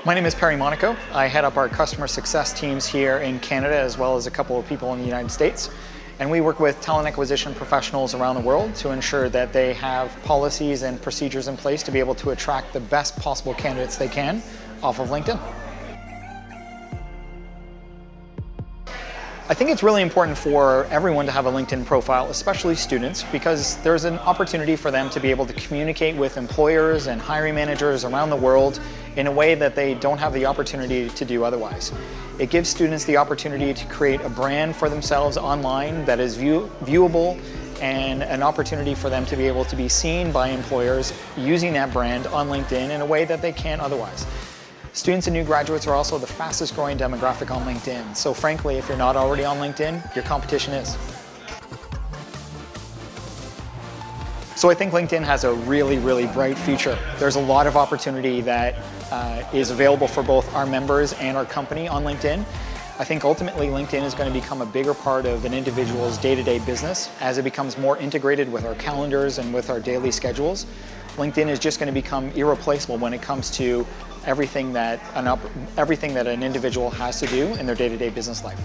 My name is Monaco. I head up our customer success teams here in Canada as well as a couple of people in the United States. And we work with talent acquisition professionals around the world to ensure that they have policies and procedures in place to be able to attract the best possible candidates they can off of LinkedIn. I think it's really important for everyone to have a LinkedIn profile, especially students, because there's an opportunity for them to be able to communicate with employers and hiring managers around the world in a way that they don't have the opportunity to do otherwise. It gives students the opportunity to create a brand for themselves online that is viewable and an opportunity for them to be able to be seen by employers using that brand on LinkedIn in a way that they can't otherwise. Students and new graduates are also the fastest growing demographic on LinkedIn. So frankly, if you're not already on LinkedIn, your competition is. So I think LinkedIn has a really, really bright future. There's a lot of opportunity that is available for both our members and our company on LinkedIn. I think ultimately LinkedIn is going to become a bigger part of an individual's day-to-day business as it becomes more integrated with our calendars and with our daily schedules. LinkedIn is just going to become irreplaceable when it comes to everything that an individual has to do in their day-to-day business life.